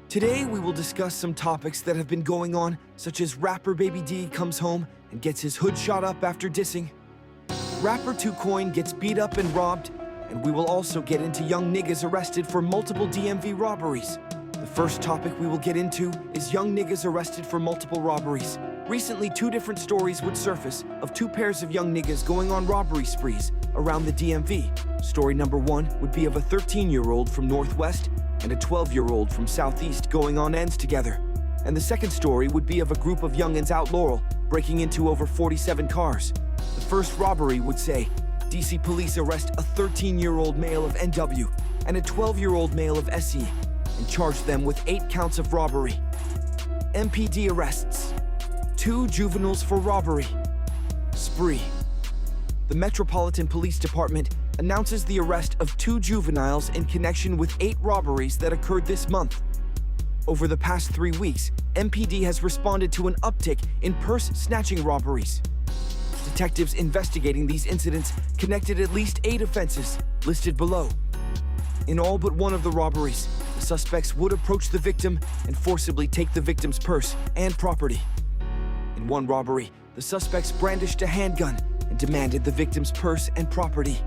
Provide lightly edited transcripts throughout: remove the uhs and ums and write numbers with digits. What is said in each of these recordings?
Today, we will discuss some topics that have been going on, such as rapper Baby D comes home and gets his hood shot up after dissing, rapper 2Coin gets beat up and robbed, and we will also get into young niggas arrested for multiple DMV robberies. The first topic we will get into is young niggas arrested for multiple robberies. Recently, two different stories would surface of two pairs of young niggas going on robbery sprees around the DMV. Story number one would be of a 13-year-old from Northwest and a 12-year-old from Southeast going on ends together. And the second story would be of a group of youngins out Laurel breaking into over 47 cars. The first robbery would say, DC police arrest a 13-year-old male of NW and a 12-year-old male of SE and charge them with 8 counts of robbery. MPD arrests 2 juveniles for robbery spree. The Metropolitan Police Department announces the arrest of 2 juveniles in connection with 8 robberies that occurred this month. Over the past 3 weeks, MPD has responded to an uptick in purse-snatching robberies. Detectives investigating these incidents connected at least 8 offenses, listed below. In all but one of the robberies, the suspects would approach the victim and forcibly take the victim's purse and property. In one robbery, the suspects brandished a handgun and demanded the victim's purse and property.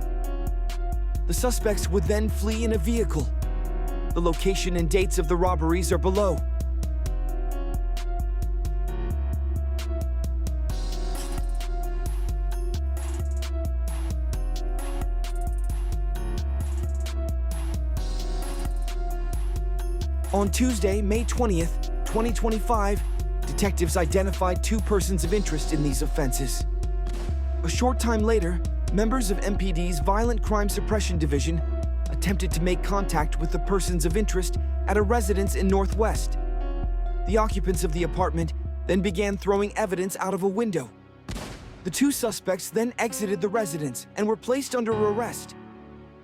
The suspects would then flee in a vehicle. The location and dates of the robberies are below. On Tuesday, May 20th, 2025, detectives identified 2 persons of interest in these offenses. A short time later, members of MPD's Violent Crime Suppression Division attempted to make contact with the persons of interest at a residence in Northwest. The occupants of the apartment then began throwing evidence out of a window. The 2 suspects then exited the residence and were placed under arrest.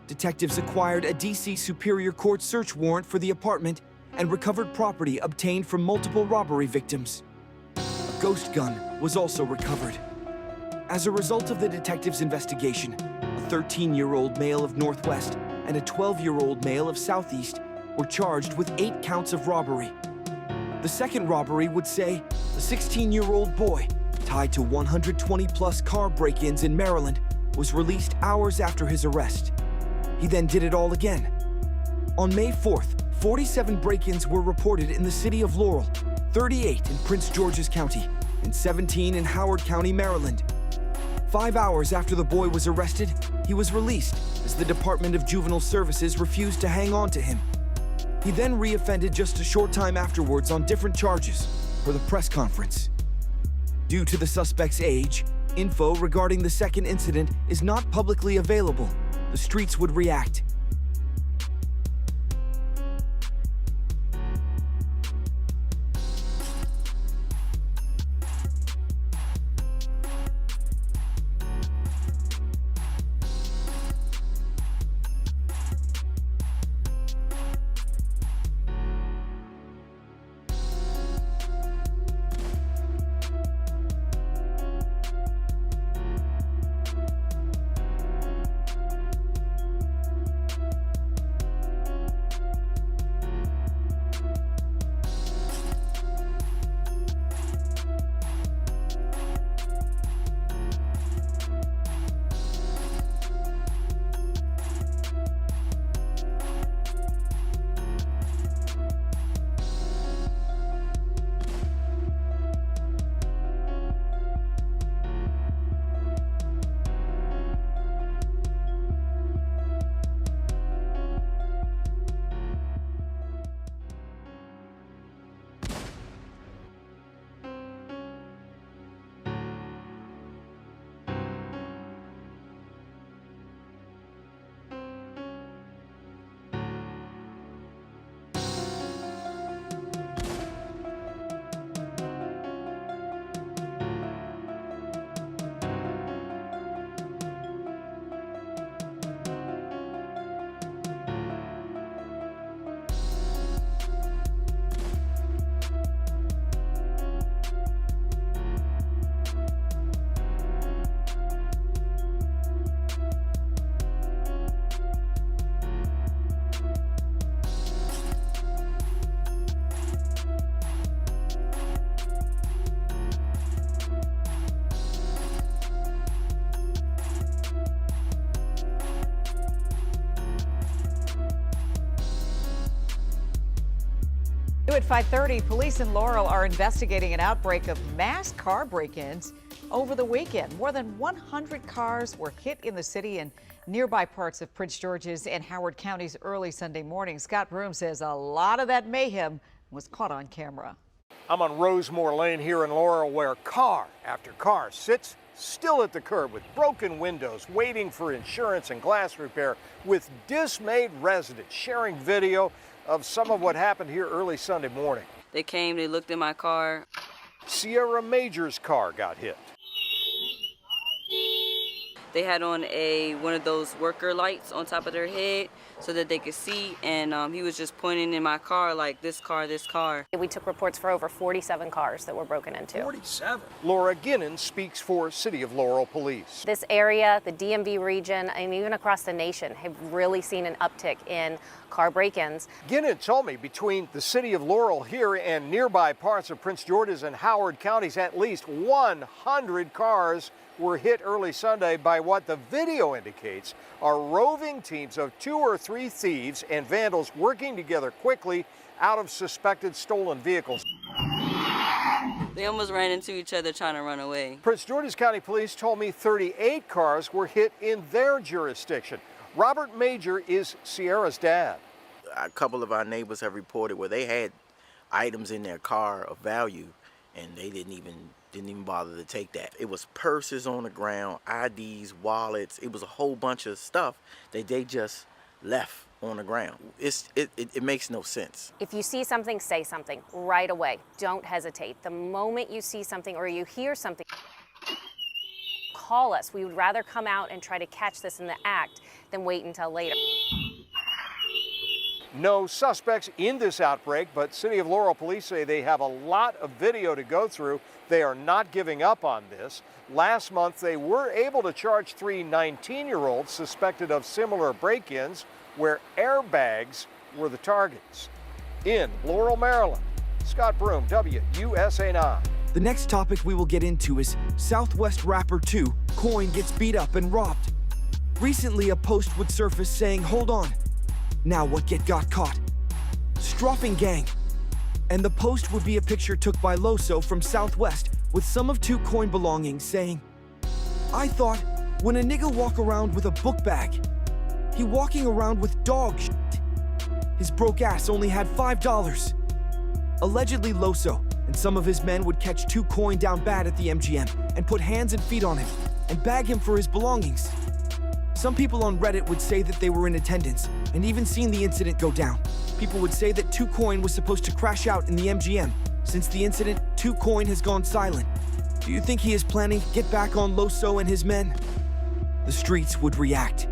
Detectives acquired a DC Superior Court search warrant for the apartment and recovered property obtained from multiple robbery victims. A ghost gun was also recovered. As a result of the detectives' investigation, a 13-year-old male of Northwest and a 12-year-old male of Southeast were charged with 8 counts of robbery. The second robbery would say a 16-year-old boy tied to 120-plus car break-ins in Maryland was released hours after his arrest. He then did it all again. On May 4th, 47 break-ins were reported in the city of Laurel, 38 in Prince George's County, and 17 in Howard County, Maryland. 5 hours after the boy was arrested, he was released as the Department of Juvenile Services refused to hang on to him. He then reoffended just a short time afterwards on different charges for the press conference. Due to the suspect's age, info regarding the second incident is not publicly available. The streets would react. New at 5:30, police in Laurel are investigating an outbreak of mass car break-ins over the weekend. More than 100 cars were hit in the city and nearby parts of Prince George's and Howard counties early Sunday morning. Scott Broom says a lot of that mayhem was caught on camera. I'm on Rosemore Lane here in Laurel, where car after car sits still at the curb with broken windows, waiting for insurance and glass repair, with dismayed residents sharing video of some of what happened here early Sunday morning. They came, they looked in my car. Sierra Major's car got hit. They had on one of those worker lights on top of their head so that they could see, and he was just pointing in my car like, this car, this car. We took reports for over 47 cars that were broken into. 47? Laura Ginnan speaks for City of Laurel Police. This area, the DMV region, and even across the nation have really seen an uptick in car break-ins. Ginnan told me between the City of Laurel here and nearby parts of Prince George's and Howard counties, at least 100 cars were hit early Sunday by what the video indicates are roving teams of 2 or 3 thieves and vandals working together quickly out of suspected stolen vehicles. They almost ran into each other trying to run away. Prince George's County Police told me 38 cars were hit in their jurisdiction. Robert Major is Sierra's dad. A couple of our neighbors have reported where they had items in their car of value and they didn't even bother to take that. It was purses on the ground, IDs, wallets. It was a whole bunch of stuff that they just left on the ground. It makes no sense. If you see something, say something right away. Don't hesitate. The moment you see something or you hear something, call us. We would rather come out and try to catch this in the act than wait until later. No suspects in this outbreak, but City of Laurel police say they have a lot of video to go through. They are not giving up on this. Last month, they were able to charge 3 19-year-olds suspected of similar break-ins where airbags were the targets. In Laurel, Maryland, Scott Broom, WUSA 9. The next topic we will get into is Southwest rapper 2 Coin gets beat up and robbed. Recently, a post would surface saying, "Hold on, now what got caught? Stroffing gang." And the post would be a picture took by Loso from Southwest with some of 2 Coin belongings saying, "I thought when a nigga walk around with a book bag, he walking around with dog shit. His broke ass only had $5. Allegedly, Loso and some of his men would catch 2 Coin down bad at the MGM and put hands and feet on him and bag him for his belongings. Some people on Reddit would say that they were in attendance and even seen the incident go down. People would say that 2 Coin was supposed to crash out in the MGM. Since the incident, 2 Coin has gone silent. Do you think he is planning to get back on Loso and his men?" The streets would react.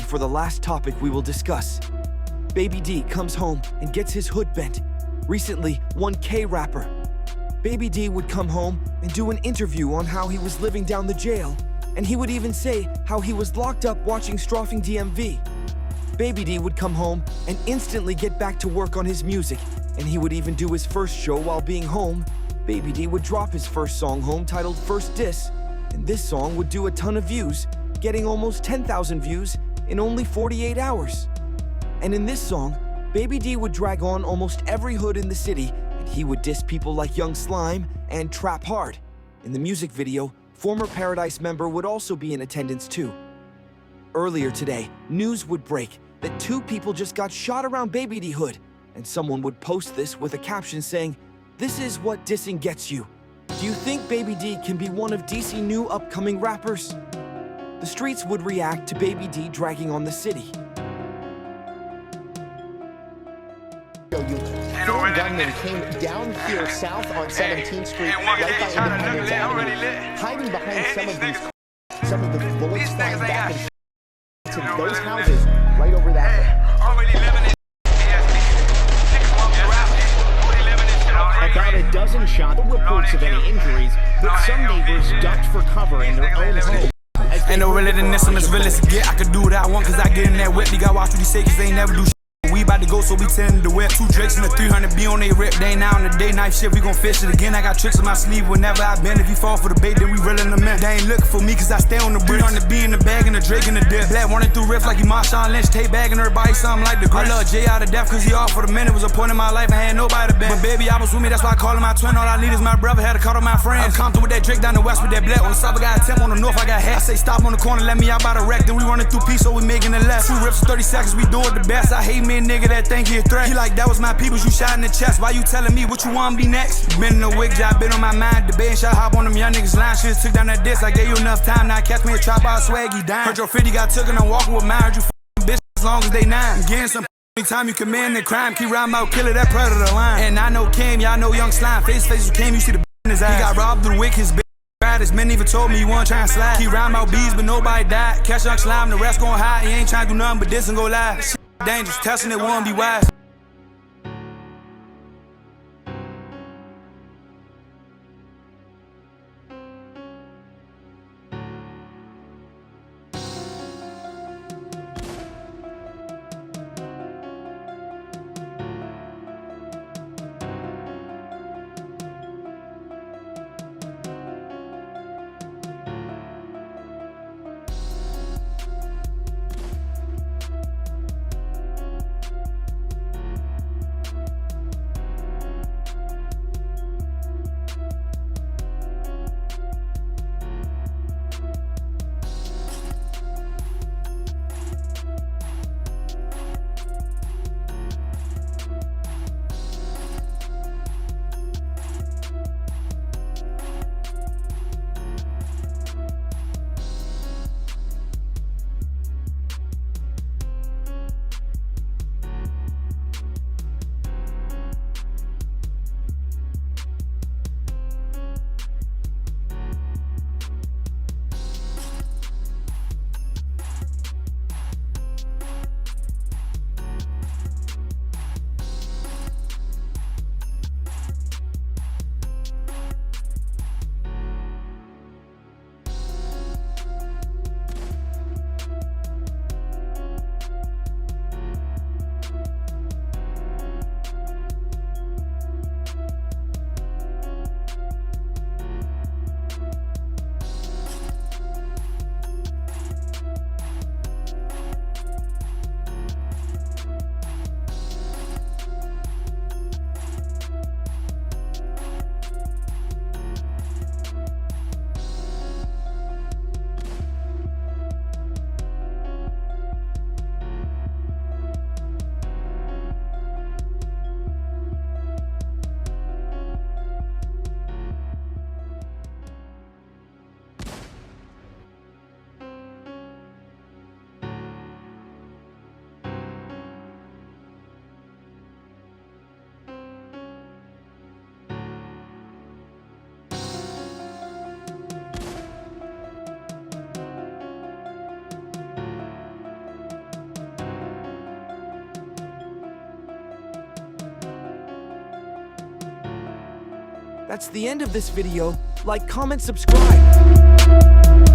For the last topic we will discuss, Baby D comes home and gets his hood bent. Recently, one K rapper Baby D would come home and do an interview on how he was living down the jail, and he would even say how he was locked up watching Straffing DMV. Baby D would come home and instantly get back to work on his music, and he would even do his first show while being home. Baby D would drop his first song home titled First Diss, and this song would do a ton of views, getting almost 10,000 views in only 48 hours. And in this song, Baby D would drag on almost every hood in the city, and he would diss people like Young Slime and Trap Hard. In the music video, former Paradise member would also be in attendance too. Earlier today, news would break that 2 people just got shot around Baby D hood, and someone would post this with a caption saying, "This is what dissing gets you." Do you think Baby D can be one of DC's new upcoming rappers? The streets would react to Baby D dragging on the city. Four gunmen came down here south on 17th Street, right by Independence Avenue, hiding behind some of the bullets flying back into those houses right over that way. About a dozen shots, no reports of any injuries, but some neighbors ducked for cover in their own home. Ain't no realer than this, I'm as real as it get. I could do what I want, cause I get in that whip. You gotta watch what you say, cause they ain't never do shit. We about to go, so we tend to whip. 2 Drakes and a 300B on they rip. They ain't now on the day night shit, we gon' fish it again. I got tricks in my sleeve whenever I bend. If you fall for the bait, then we reelin' them in. They ain't looking for me, cause I stay on the brick. 300B in the bag and the Drake in the dip. Black running through riffs like he Marshawn Lynch. Tape bagging everybody, something like the grip. I love Jay out of death, cause he off for the minute. Was a point in my life, I had nobody to bend. But baby, I was with me, that's why I call him my twin. All I need is my brother, had to call him my friend. I'm Compton with that Drake down the west with that black. On the south, I got a temp, on the north, I got hat. I say stop on the corner, let me out by the wreck. Then we running through peace, so we making the left. 2 rips in 30 seconds, we do it the best. I hate me a nigga that think he a threat. He like, that was my peoples, you shot in the chest. Why you telling me what you wanna be next? Been in the wig job, been on my mind. Debating, shot hop on them young niggas line. Shit took down that diss, I gave you enough time. Now catch me a trap out swaggy dime. Heard your 50 got took and I'm walking with mine. Heard you bitch as long as they 9. I'm getting some anytime you commit the crime. Keep round about killer, that predator line. And I know Cam, y'all know Young Slime. Face with Cam, you see the in his eyes. He got robbed through the wick, his bitch. Baddest men even told me you wanna try and slide. Keep round about bees, but nobody died. Catch Young Slime, the rest gon' hide. He ain't trying to do nothing but this and go live. Shit dangerous, testing it won't be wise. That's the end of this video. Like, comment, subscribe.